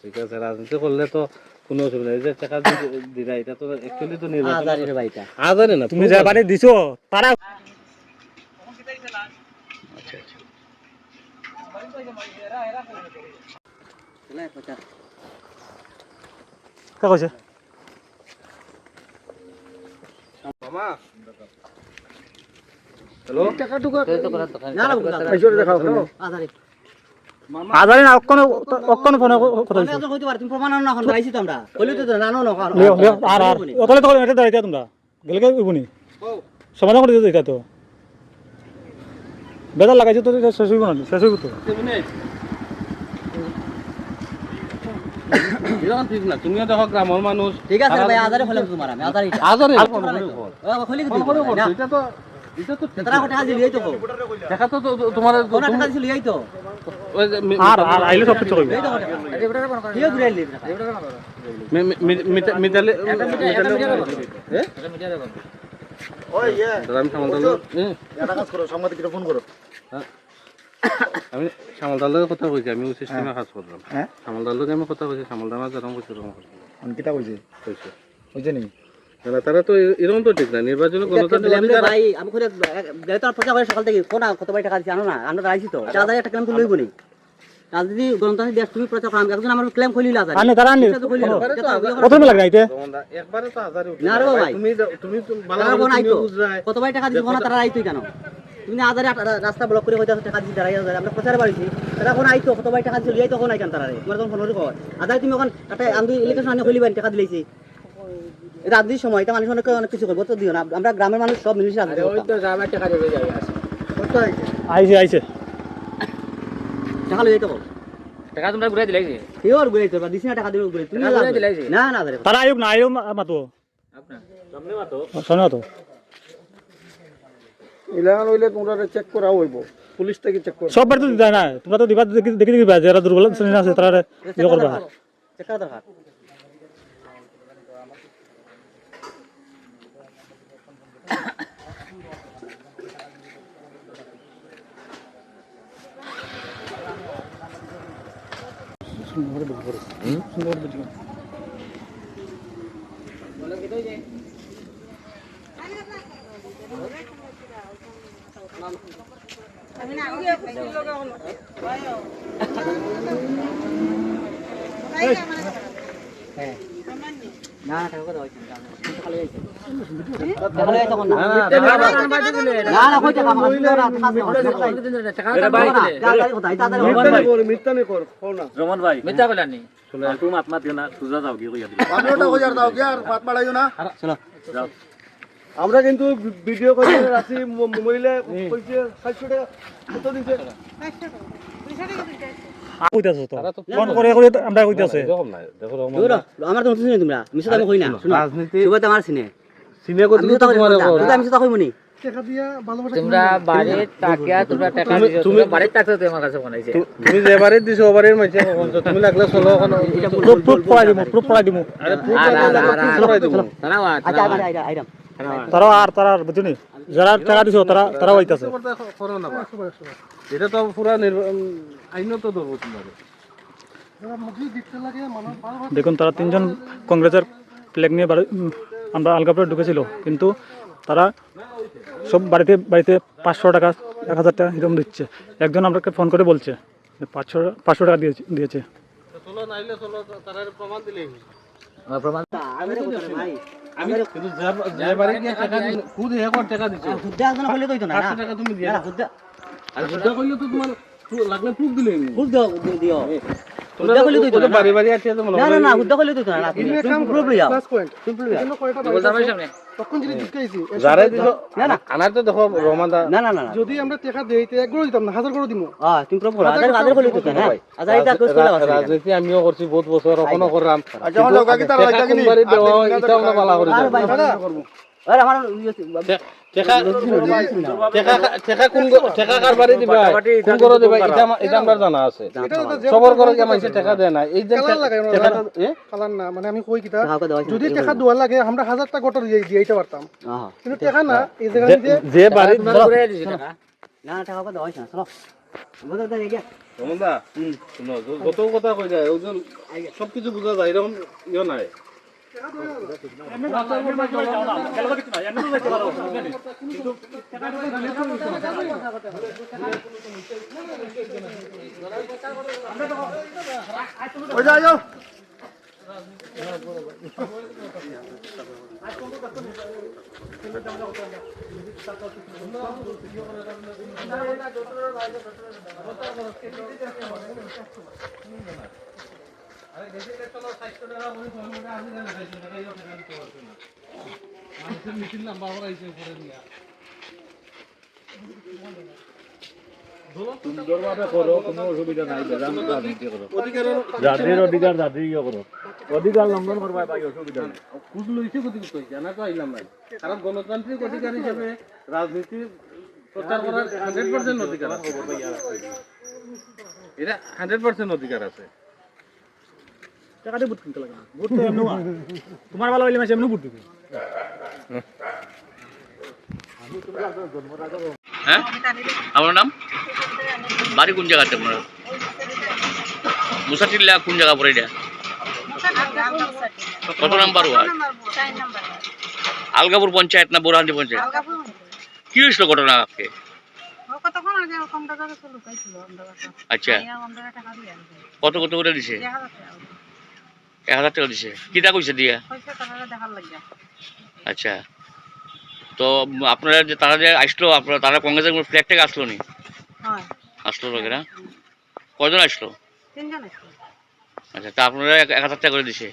ঠিক আছে, রাজনীতি করলে তো কোনো অসুবিধা নেই। যে টাকা দিরা এটা তো অ্যাকচুয়ালি তো নির্বাচন হাজারের ভাইটা হাজারে না, তুমি যা বাড়ি দিছো তারা কে কইছে মামা হ্যালো হাজারে না অক্ষণ ফোন কথা হইছে তুমি প্রমাণ না এখন গাইছি তো আমরা বলি তো জানো না আর ওতলে তো এটা দাঁড়াইতা তোমরা গেলকে উবনি সমাধান করে দিতে তো বেদার লাগাইছো তো শেষ হইব না, শেষ হইব তো এরকম ঠিক না। তুমিও দেখো গ্রামের মানুষ। ঠিক আছে ভাই, হাজারে হলাম তোমার আমি হাজারে হাজারে খলি এটা তো তারা টাকা দিলি তো দেখা তো তোমার কোন টাকা দিলি এই তো আর আইলে সব কিছু কইবে কেউ ঘুরাইলি মিটালে ওই রাম সামন্তাল এটা কাজ করো, সাংবাদিককে ফোন করো। আমি সামলদার কথা কইছি, আমি ওই সিস্টেমে কাজ করলাম। হ্যাঁ, সামলদার লগে আমি কথা কইছি, সামলদার না যেরকম কইছি এরকম করলাম। আমি কিটা কইছি কইছে নি না, তারা তো এরকম তো ঠিক না। নির্বাচনে গণতান্ত্রিক ভাই আমি করে তো প্রচার করে সকাল থেকে কোন কত ভাই টাকা দিছি জানো না, আমরা রাইছি তো 4000 টাকা ক্লেম তো লইব নি। রাজনীতি গণতান্ত্রিক দেশ, তুমি প্রচার করো, একজন আমার ক্লেম কইলিলা যায় আনে তারা আনে প্রথমে লাগে আইতে একবারে তো হাজার না রে ভাই, তুমি কত ভাই টাকা দিছি কোন তারা আইতো কেন? তুমি হাজারে রাস্তা ব্লক করে হইতাছে টাকা দিছি দাঁড়াই যায়, আমরা প্রচারে বাড়িছি তারা কোন আইতো কত ভাই টাকা দিছি লইতো কোন আইকান তারা রে তোমার তখন ফোন করে কয় আদাই তুমি ওখান একটা আমি ইলেকশন আনে কইলিবেন টাকা দিলেছি এটা আদির সময় এটা মানুষ অনেক কিছু করবো তো দিও না, আমরা গ্রামের মানুষ সব মিলিয়ে আছে ওই তো গ্রামের টাকা দিবে যাই আছে কত আইছে আইছে টাকা লই তো টাকা তোমরা ঘুরাই দিলাইছি কিওর ঘুরাই তো দিছি না টাকা দিবে ঘুরাই তুমি ঘুরাই দিলাইছি না না রে তারা আইব না আইও মাতো আপনার সামনে মাতো শোনো তো ইলান হইলে তোমরা চেক করা হইব, পুলিশ থেকে চেক করো। সব বাড়ি তো যায় না, তোমরা তো দিবা দেখি দিবা যারা দুর্বল শ্রেণী আছে তারা ইয়ে করবা। চেক করা দরকার না টাকা কত হইছে খালি হইছে টাকা লই তখন না না কই টাকা আমার টাকা ভাই মিথ্যা নে কর না রমন ভাই মিথ্যা কইলা নি শুনে তুমি আত্মা দিও না সুজা যাও কি কইয়া দিও 15টা দাও কি আর পাত মারাইও না। চলো যাও আমরা কিন্তু ভিডিও করে রাখছি, মোবাইলে কইছে 700 টাকা কত দিছে 500 টাকা 200 টাকা দিতে কইতাছ তো ফোন করে করে আমরা কইতাছে দেখো আমার তো শুনি তোমরা মিছা আমি কই না শুনো রাজনীতি সুগত আমার সিনে সিনে কত তোমার আমি মিছা কইব নি টাকা দিয়া ভালোবাসা তোমরা বাড়ি টাকা তোমরা টাকা দিও তুমি বাড়ি টাকা তো আমার কাছে বানাইছে তুমি যে বারে দিছো ওবারের মাইছে তুমি লাগলে চলো ওখানে প্রুফ পড়াই দিমু আরে প্রুফ পড়াই দিমু তারা আচ্ছা আইরাম তারা আর তারা বুঝুনি যারা টাকা দিছো তারা হইতাছে। করো না এটা তো পুরা আইন তো ধরবো তোমার। দেখুন তারা তিনজন কংগ্রেসের ফ্ল্যাগ নিয়ে আমরা আলগাপুরে ঢুকেছিল, কিন্তু তারা সব বাড়িতে 500 টাকা 1000 টাকা এরকম দিচ্ছে। একজন আমাকে ফোন করে বলছে 500 টাকা দিয়েছে। চলো নাইলে চলো তারা প্রমাণ দিলেই প্রমাণ আমি কিন্তু যে বারে গিয়ে টাকা খুদ একবার টাকা দিছো খুদা একজন কইলে কইতো না 500 টাকা তুমি দিয়া না খুদা আর খুদা কইলে তো তোমার লাগলে প্রুফ দিলেই খুদ দিও খুদা কইলে তো বাড়ি বাড়ি আছে তো না না না খুদা কইলে তো না তুমি প্রুফ লইয়া প্লাস পয়েন্ট তুমি লইয়া বলতাম সামনে তখন যদি জিজ্ঞাসি যারা দিছো না না আনার তো দেখো রহমান দা না না না যদি আমরা টাকা দেইতে 1 করে দিতাম না 1000 করে দিমু তুমি প্রুফ করো আদার কইলে তো না আদার এটা কোস কইলা রাজনীতি আমিও করছি বহুত বছর এখনো করলাম। যখন লগা কি তার লাগা কিনি এটা আমরা বালা করে করব। আরে আমার টাকা কার বাড়ি দিবা কোন করে দিবা এটা আমরা জানা আছে। সবার করে কি আমাইছে টাকা দেয় না এই যে টাকা কালার না মানে আমি কই কিটা যদি টাকা দোয়া লাগে আমরা 1000 টাকা গটর দিয়েইতে পারতাম, কিন্তু টাকা না এই জায়গা যে বাড়ি ঘুরে দিছি টাকা না টাকা কত হইছে না চলো সমলদা শুনো যত কথা কই যায় ওজন সব কিছু বোঝা যায় এরকম ইয়ে নাই সুন্দরভাবে করো, কোনো অসুবিধা নাই, বেজান রাজনীতি করো। জাতির অধিকার জাতির ইয়ে করো, অধিকার লঙ্ঘন করবা ভাই, অসুবিধা নেই। খুব লইছে গতি কইছে না তো আইলাম নাই কারণ গণতান্ত্রিক অধিকার হিসেবে রাজনীতি প্রচার করার 100% অধিকার আছে এটা 100% অধিকার আছে টাকা দিয়ে ভোট কিনতে লাগে না। ভোট তো এমনি হয়। তোমার ভালো হইলে মাসে এমনি ভোট দিবে। হ্যাঁ আমার নাম বাড়ি কোন জায়গাতে আপনার মুসাটিল্লা কোন জায়গা পড়ে এটা কত নাম্বার ওয়ার্ড আলগাপুর পঞ্চায়েত না বোরহান্দি পঞ্চায়েত কি হয়েছিল ঘটনা আজকে আচ্ছা কত কত করে দিছে 1000 টাকা দিছে কিটা কইছে দিয়া আচ্ছা তো আপনারা যে তারা যে আসলো আপনারা তারা কংগ্রেসের ফ্ল্যাগ থেকে আসলো নি আসলো লোকেরা কয়জন আসলো আচ্ছা তা আপনারা 1000 টাকা করে দিছে